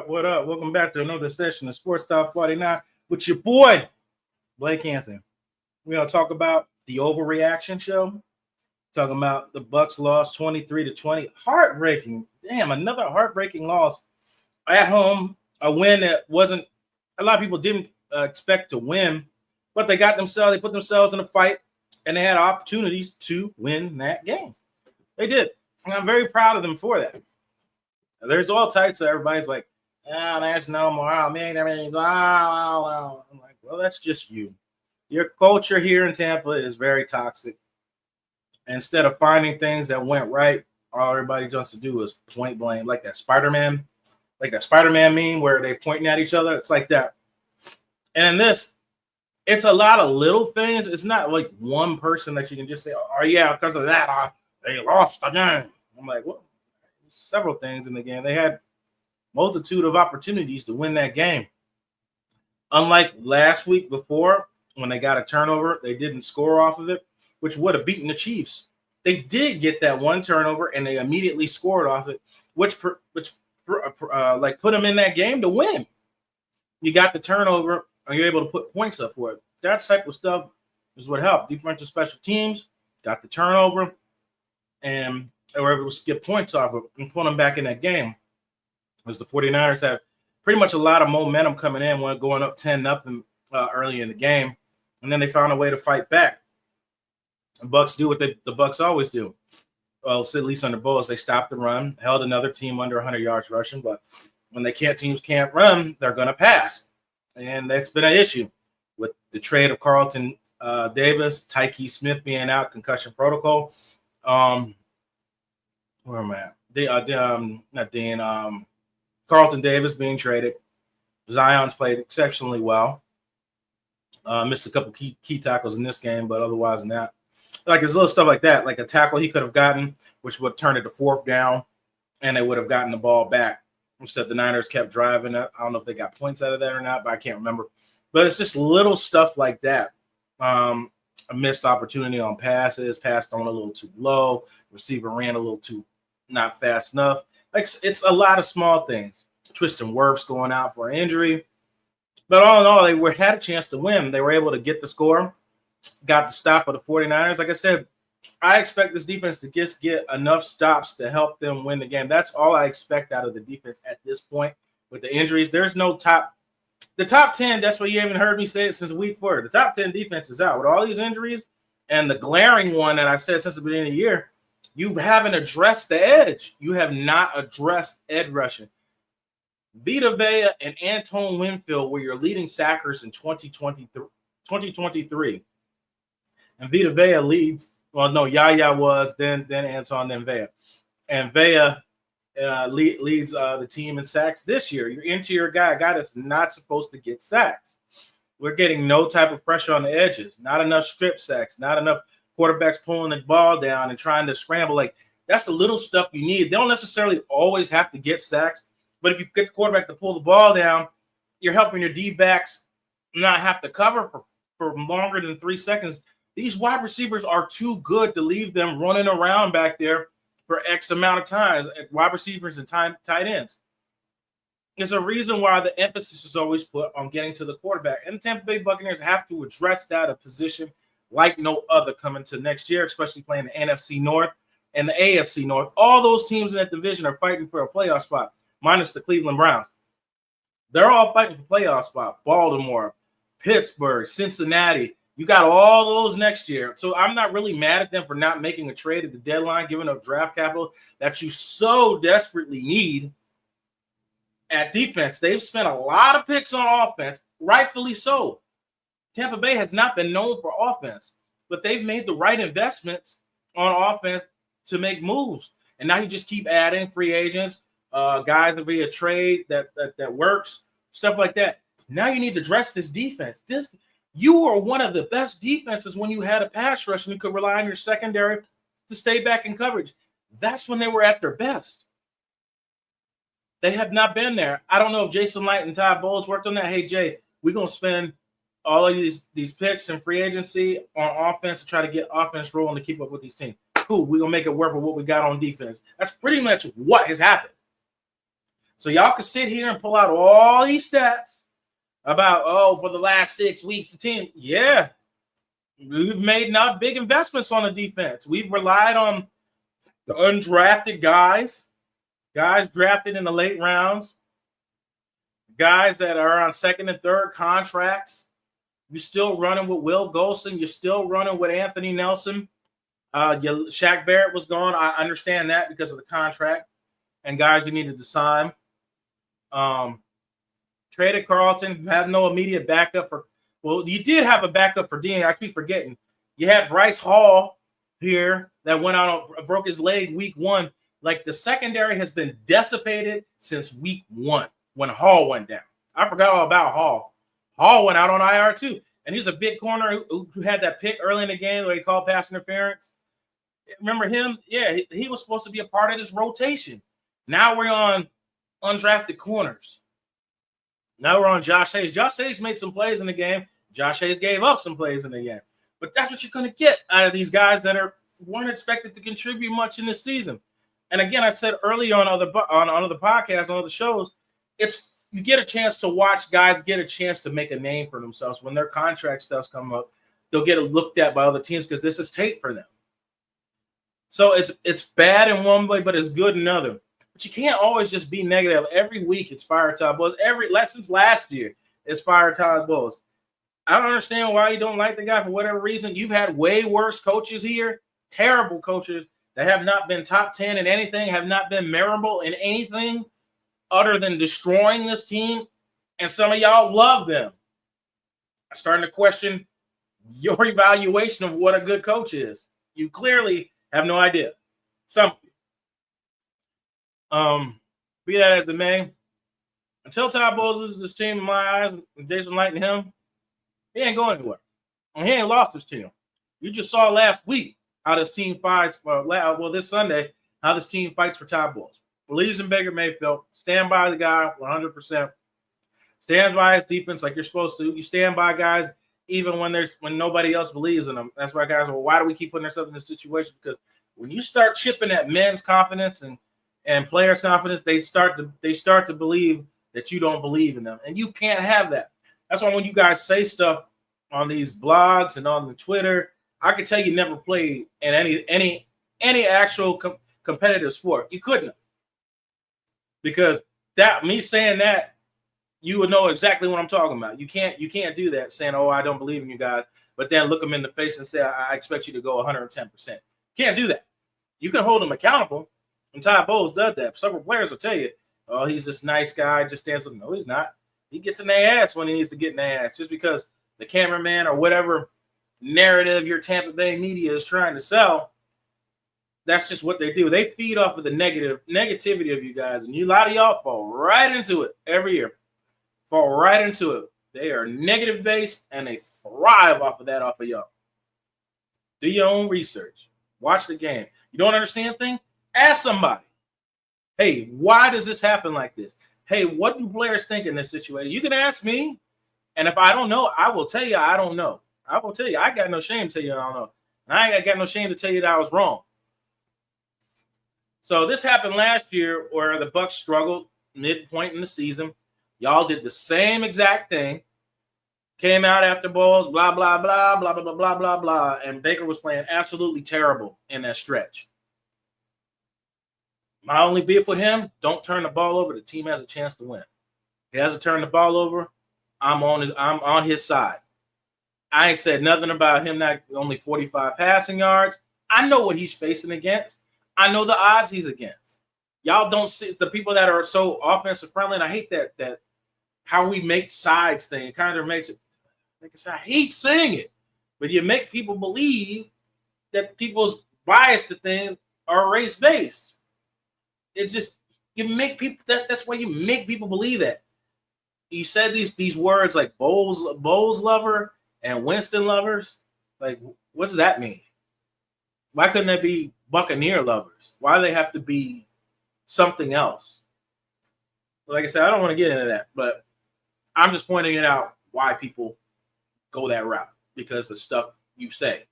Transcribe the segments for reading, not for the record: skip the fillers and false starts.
up? What up? Welcome back to another session of Sports Talk49 with your boy, Blake Anthony. We're going to talk about the Overreaction show. Talking about the Bucs lost 23-20. Heartbreaking. Damn, another heartbreaking loss at home. A win that wasn't, a lot of people didn't expect to win, but they put themselves in a fight, and they had opportunities to win that game. They did. And I'm very proud of them for that. There's all types of everybody's like, there's no morale. I'm like, well, that's just you. Your culture here in Tampa is very toxic. Instead of finding things that went right, all everybody wants to do is point blame, like that Spider-Man meme where they're pointing at each other. It's like that. And in this, it's a lot of little things. It's not like one person that you can just say, oh yeah, because of that, they lost the game. I'm like, well, several things in the game. They had multitude of opportunities to win that game. Unlike last week before, when they got a turnover, they didn't score off of it, which would have beaten the Chiefs. They did get that one turnover, and they immediately scored off it, which put them in that game to win. You got the turnover, and you're able to put points up for it. That type of stuff is what helped. Defensive special teams got the turnover, and they were able to get points off it and put them back in that game. Because the 49ers had pretty much a lot of momentum coming in when going up 10-0 early in the game, and then they found a way to fight back. The Bucs do what the Bucs always do. Well, at least under Bowles, they stopped the run, held another team under 100 yards rushing, but when teams can't run, they're going to pass. And that's been an issue with the trade of Carlton Davis, Tyke Smith being out, concussion protocol. Where am I at? Carlton Davis being traded. Zion's played exceptionally well. Missed a couple key tackles in this game, but otherwise than that, like it's little stuff like that, like a tackle he could have gotten, which would turn it to fourth down, and they would have gotten the ball back. Instead, the Niners kept driving. I don't know if they got points out of that or not, but I can't remember. But it's just little stuff like that. A missed opportunity on passes, passed on a little too low, receiver ran a little too not fast enough. Like it's a lot of small things. Tristan Wirfs going out for an injury. But all in all, they had a chance to win. They were able to get the score, got the stop of the 49ers. Like I said, I expect this defense to just get enough stops to help them win the game. That's all I expect out of the defense at this point with the injuries. There's no top. The top 10, that's what you haven't heard me say it since week 4. The top 10 defense is out. With all these injuries and the glaring one that I said since the beginning of the year, you haven't addressed the edge. You have not addressed edge rushing. Vita Vea and Antoine Winfield were your leading sackers in 2023. And Vita Vea leads. Well, no, Yaya was, then Antoine, then Vea. And Vea leads the team in sacks this year. Your interior guy, a guy that's not supposed to get sacks. We're getting no type of pressure on the edges. Not enough strip sacks. Not enough quarterbacks pulling the ball down and trying to scramble. Like, that's the little stuff you need. They don't necessarily always have to get sacks. But if you get the quarterback to pull the ball down, you're helping your D-backs not have to cover for longer than 3 seconds. These wide receivers are too good to leave them running around back there for X amount of times. Wide receivers and tight ends. There's a reason why the emphasis is always put on getting to the quarterback. And the Tampa Bay Buccaneers have to address that, a position like no other coming to next year, especially playing the NFC North and the AFC North. All those teams in that division are fighting for a playoff spot, minus the Cleveland Browns. They're all fighting for playoff spot. Baltimore, Pittsburgh, Cincinnati. You got all those next year. So I'm not really mad at them for not making a trade at the deadline, giving up draft capital that you so desperately need at defense. They've spent a lot of picks on offense, rightfully so. Tampa Bay has not been known for offense, but they've made the right investments on offense to make moves. And now you just keep adding free agents, guys via trade that works, stuff like that. Now you need to address this defense. You were one of the best defenses when you had a pass rush and you could rely on your secondary to stay back in coverage. That's when they were at their best. They have not been there. I don't know if Jason Light and Todd Bowles worked on that. Hey, Jay, we're going to spend all of these picks and free agency on offense to try to get offense rolling to keep up with these teams. Cool, we're going to make it work with what we got on defense. That's pretty much what has happened. So y'all can sit here and pull out all these stats about, for the last 6 weeks, the team. Yeah, we've made not big investments on the defense. We've relied on the undrafted guys drafted in the late rounds, guys that are on second and third contracts. You're still running with Will Golson. You're still running with Anthony Nelson. Shaq Barrett was gone. I understand that because of the contract and guys you needed to sign. Traded Carlton, had no immediate backup for. Well, you did have a backup for Dean. I keep forgetting. You had Bryce Hall here that went out, broke his leg week 1. Like, the secondary has been dissipated since week 1 when Hall went down. I forgot all about Hall. Hall went out on IR too, and he's a big corner who had that pick early in the game where he called pass interference. Remember him? Yeah, he was supposed to be a part of this rotation. Now we're on undrafted corners. Now we're on Josh Hayes. Josh Hayes made some plays in the game. Josh Hayes gave up some plays in the game. But that's what you're going to get out of these guys that weren't expected to contribute much in this season. And again, I said earlier on other podcasts, on other shows, you get a chance to watch guys get a chance to make a name for themselves. When their contract stuff's come up, they'll get looked at by other teams because this is tape for them. So it's bad in one way, but it's good in another. But you can't always just be negative. Every week it's fire Todd Bowles. Since last year, it's fire Todd Bowles. I don't understand why you don't like the guy for whatever reason. You've had way worse coaches here, terrible coaches that have not been top 10 in anything, have not been memorable in anything other than destroying this team. And some of y'all love them. I'm starting to question your evaluation of what a good coach is. You clearly have no idea. Be that as it may, until Todd Bowles loses this team in my eyes, and Jason Light and him, he ain't going anywhere. And he ain't lost his team. You just saw last week how this team fights, this Sunday, how this team fights for Todd Bowles. Believes in Baker Mayfield, stand by the guy 100%. Stand by his defense like you're supposed to. You stand by guys even when nobody else believes in them. That's why guys are, well, why do we keep putting ourselves in this situation? Because when you start chipping at men's confidence and players' confidence, they start to believe that you don't believe in them. And you can't have that. That's why when you guys say stuff on these blogs and on the Twitter, I can tell you never played in any actual competitive sport. You couldn't have. Because me saying that, you would know exactly what I'm talking about. You can't do that saying, oh, I don't believe in you guys, but then look them in the face and say, I expect you to go 110%. Can't do that. You can hold them accountable. And Todd Bowles does that. Several players will tell you, oh, he's this nice guy, just stands with them. No, he's not. He gets in their ass when he needs to get in their ass. Just because the cameraman or whatever narrative your Tampa Bay media is trying to sell, that's just what they do. They feed off of the negativity of you guys. And a lot of y'all fall right into it every year. Fall right into it. They are negative based and they thrive off of y'all. Do your own research. Watch the game. You don't understand things? Ask somebody. Hey, why does this happen like this? Hey, what do players think in this situation? You can ask me. And if I don't know, I will tell you I don't know. I will tell you. I got no shame to tell you I don't know. And I ain't got no shame to tell you that I was wrong. So this happened last year where the Bucs struggled midpoint in the season. Y'all did the same exact thing. Came out after Bowles, blah, blah, blah, blah, blah, blah, blah, blah, blah. And Baker was playing absolutely terrible in that stretch. My only beef with him, don't turn the ball over. The team has a chance to win. He hasn't turned the ball over. I'm on his side. I ain't said nothing about him not only 45 passing yards. I know what he's facing against. I know the odds he's against. Y'all don't see the people that are so offensive friendly, and I hate that how we make sides thing. It kind of makes it. Like I said, I hate saying it, but you make people believe that people's bias to things are race based. It just you make people that's why you make people believe that. You said these words like Bowles lover and Winston lovers. Like, what does that mean? Why couldn't that be Buccaneer lovers? Why do they have to be something else? Like I said, I don't want to get into that, but I'm just pointing it out why people go that route because of stuff you say.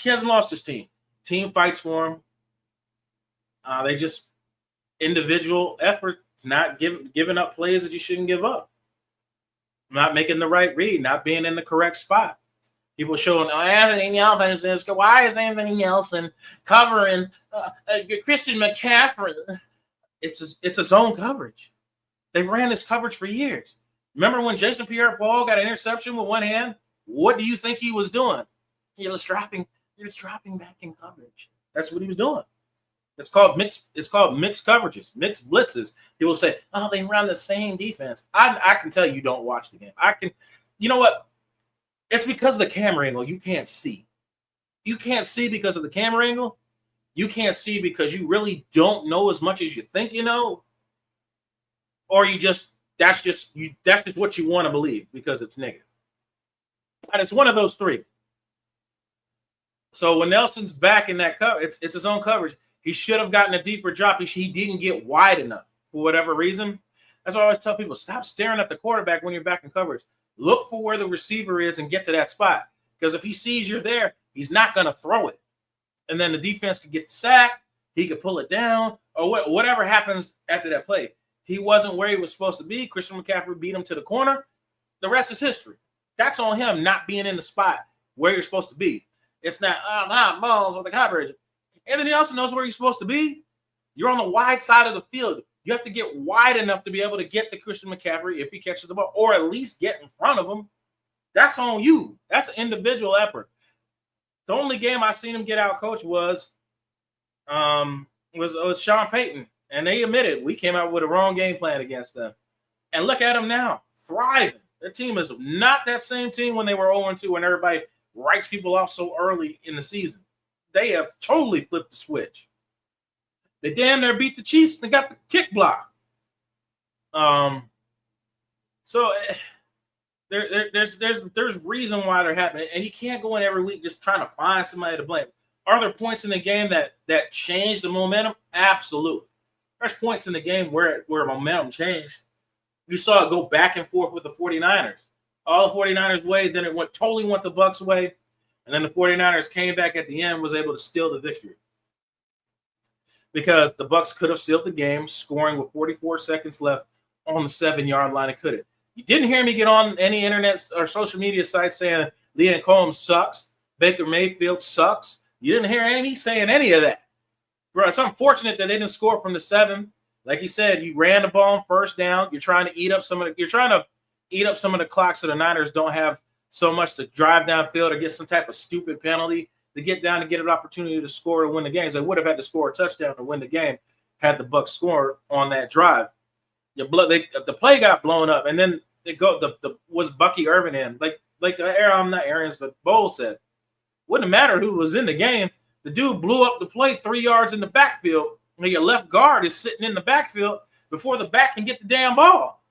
He hasn't lost his team. Team fights for him. They just individual effort, not giving up plays that you shouldn't give up, not making the right read, not being in the correct spot. People showing Anthony Nelson is why is Anthony Nelson covering Christian McCaffrey? It's a zone coverage. They've ran this coverage for years. Remember when Jason Pierre-Paul got an interception with one hand? What do you think he was doing? He was dropping back in coverage. That's what he was doing. It's called mixed coverages, mixed blitzes. People say, oh, they run the same defense. I can tell you don't watch the game. You know what? It's because of the camera angle. You can't see. You can't see because of the camera angle. You can't see because you really don't know as much as you think you know. Or that's just what you want to believe because it's negative. And it's one of those three. So when Nelson's back in that cover, it's his own coverage. He should have gotten a deeper drop. He didn't get wide enough for whatever reason. That's why I always tell people, stop staring at the quarterback when you're back in coverage. Look for where the receiver is and get to that spot. Because if he sees you're there, he's not going to throw it. And then the defense could get sacked. He could pull it down or whatever happens after that play. He wasn't where he was supposed to be. Christian McCaffrey beat him to the corner. The rest is history. That's on him not being in the spot where you're supposed to be. It's not balls with the coverage. Anthony Nelson knows where he's supposed to be. You're on the wide side of the field. You have to get wide enough to be able to get to Christian McCaffrey if he catches the ball, or at least get in front of him. That's on you. That's an individual effort. The only game I seen him get out coached was Sean Payton, and they admitted we came out with a wrong game plan against them. And look at them now, thriving. Their team is not that same team when they were 0-2 and everybody writes people off so early in the season. They have totally flipped the switch. They damn near beat the Chiefs and they got the kick block. So there's reason why they're happening, and you can't go in every week just trying to find somebody to blame. Are there points in the game that changed the momentum? Absolutely. There's points in the game where momentum changed. You saw it go back and forth with the 49ers. All the 49ers way, then it totally went the Bucs way, and then the 49ers came back at the end, was able to steal the victory. Because the Bucs could have sealed the game, scoring with 44 seconds left on the 7-yard line. It couldn't. You didn't hear me get on any internet or social media sites saying Liam Combs sucks, Baker Mayfield sucks. You didn't hear me saying any of that. Bro, it's unfortunate that they didn't score from the 7. Like you said, you ran the ball on first down. You're trying to eat up some of the clock so the Niners don't have so much to drive downfield or get some type of stupid penalty to get down and get an opportunity to score to win the game. They would have had to score a touchdown to win the game had the Bucs scored on that drive. The play got blown up, and then was Bucky Irvin in I'm not Arians, but Bowles said wouldn't matter who was in the game. The dude blew up the play 3 yards in the backfield, and your left guard is sitting in the backfield before the back can get the damn ball.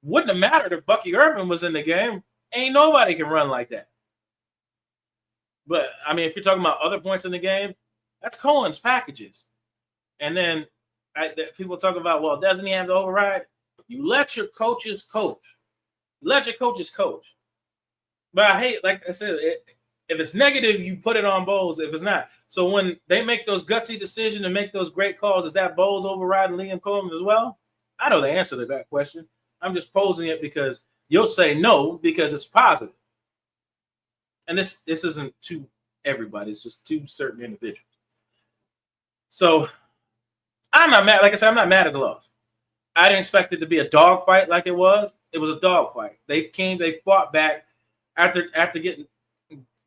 Wouldn't have mattered if Bucky Irvin was in the game. Ain't nobody can run like that. But, I mean, if you're talking about other points in the game, that's Cohen's packages. And then people talk about, well, doesn't he have to override? You let your coaches coach. Let your coaches coach. But I hate, like I said, if it's negative, you put it on Bowles. If it's not. So when they make those gutsy decisions and make those great calls, is that Bowles overriding Liam Combs as well? I know the answer to that question. I'm just posing it because you'll say no because it's positive. And this isn't to everybody. It's just to certain individuals. So I'm not mad. Like I said, I'm not mad at the loss. I didn't expect it to be a dogfight like it was. It was a dogfight. They fought back after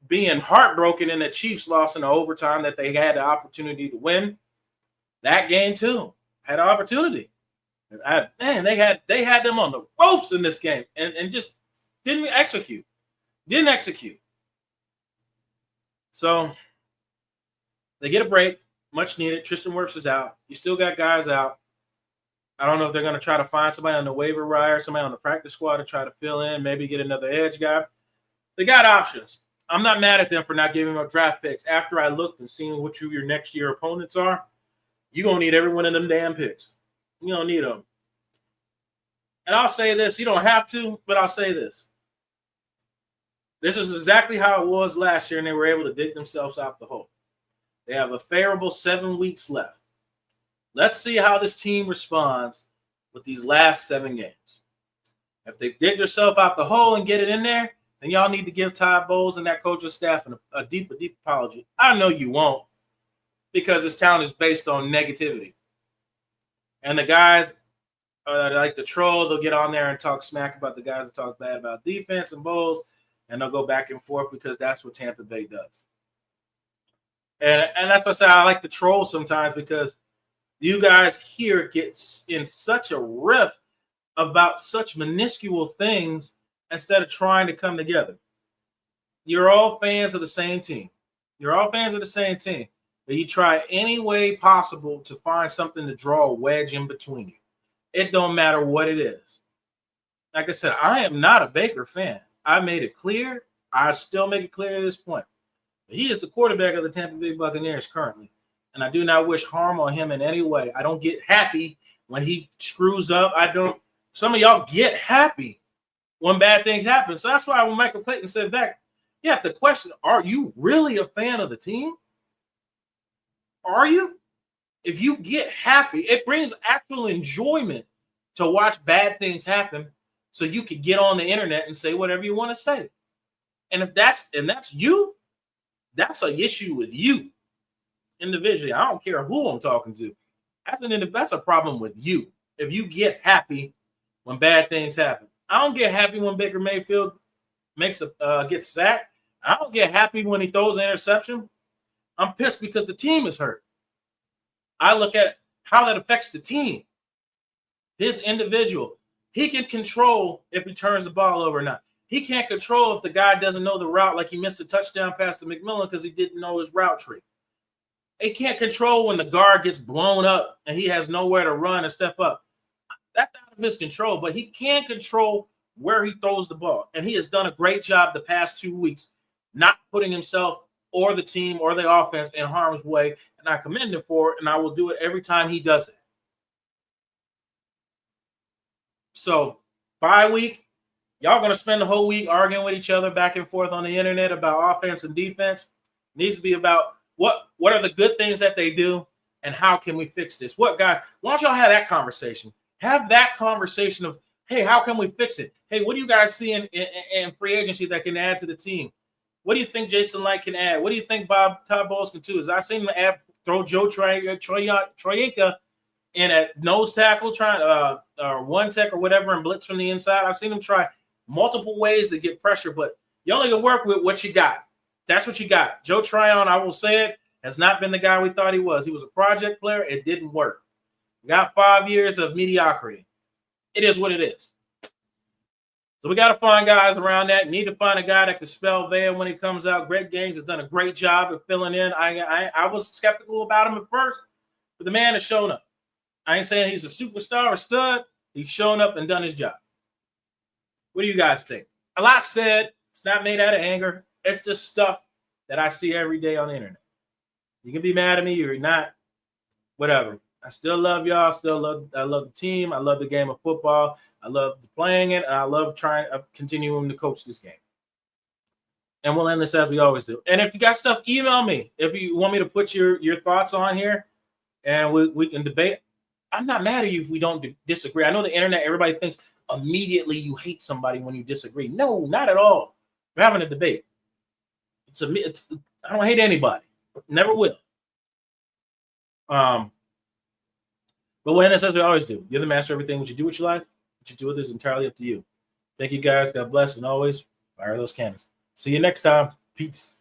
being heartbroken in the Chiefs loss in the overtime that they had the opportunity to win. That game too had an opportunity. They had them on the ropes in this game and just didn't execute. Didn't execute. So they get a break, much needed. Tristan Wirfs is out. You still got guys out. I don't know if they're going to try to find somebody on the waiver wire, somebody on the practice squad to try to fill in, maybe get another edge guy. They got options. I'm not mad at them for not giving up draft picks. After I looked and seen what your next year opponents are, you're going to need every one of them damn picks. You don't need them. And I'll say this. You don't have to, but I'll say this. This is exactly how it was last year, and they were able to dig themselves out the hole. They have a favorable 7 weeks left. Let's see how this team responds with these last 7 games. If they dig themselves out the hole and get it in there, then y'all need to give Todd Bowles and that coaching staff a deep apology. I know you won't, because this town is based on negativity. And the guys like the troll, they'll get on there and talk smack about the guys that talk bad about defense and Bowles, and they'll go back and forth because that's what Tampa Bay does. And that's why I say I like the troll sometimes, because you guys here get in such a riff about such minuscule things instead of trying to come together. You're all fans of the same team. But you try any way possible to find something to draw a wedge in between you. It don't matter what it is. Like I said, I am not a Baker fan. I made it clear. I still make it clear at this point. He is the quarterback of the Tampa Bay Buccaneers currently, and I do not wish harm on him in any way. I don't get happy when he screws up. Some of y'all get happy when bad things happen. So that's why when Michael Clayton said that, you have to question, are you really a fan of the team? Are you? If you get happy, it brings actual enjoyment to watch bad things happen, so you can get on the internet and say whatever you want to say. And if that's you, that's an issue with you individually. I don't care who I'm talking to. That's a problem with you. If you get happy when bad things happen. I don't get happy when Baker Mayfield gets sacked. I don't get happy when he throws an interception. I'm pissed because the team is hurt. I look at how that affects the team. His individual. He can control if he turns the ball over or not. He can't control if the guy doesn't know the route, like he missed a touchdown pass to McMillan because he didn't know his route tree. He can't control when the guard gets blown up and he has nowhere to run and step up. That's out of his control, but he can control where he throws the ball. And he has done a great job the past 2 weeks not putting himself or the team or the offense in harm's way. And I commend him for it, and I will do it every time he does it. So, bye week. Y'all going to spend the whole week arguing with each other back and forth on the internet about offense and defense. It needs to be about what are the good things that they do and how can we fix this? Why don't y'all have that conversation? Have that conversation of, hey, how can we fix it? Hey, what do you guys see in free agency that can add to the team? What do you think Jason Light can add? What do you think Todd Bowles can do? I seen him throw Joe Troyenka in at nose tackle, or one tech or whatever, and blitz from the inside. I've seen him try multiple ways to get pressure, but you only can work with what you got. That's what you got. Joe Tryon, I will say it, has not been the guy we thought he was. He was a project player. It didn't work. Got 5 years of mediocrity. It is what it is. So we got to find guys around that. Need to find a guy that can spell Vea when he comes out. Greg Gaines has done a great job of filling in. I was skeptical about him at first, but the man has shown up. I ain't saying he's a superstar or stud. He's shown up and done his job. What do you guys think? A lot said. It's not made out of anger. It's just stuff that I see every day on the internet. You can be mad at me or not. Whatever. I still love y'all. I love the team. I love the game of football. I love playing it. And I love continuing to coach this game. And we'll end this as we always do. And if you got stuff, email me. If you want me to put your thoughts on here and we can debate. I'm not mad at you if we don't disagree. I know the internet, everybody thinks immediately you hate somebody when you disagree. No, not at all. We're having a debate. I don't hate anybody. Never will. But we'll end this as we always do. You're the master of everything. What you do with your life, what you do with it is entirely up to you. Thank you guys. God bless. And always fire those cannons. See you next time. Peace.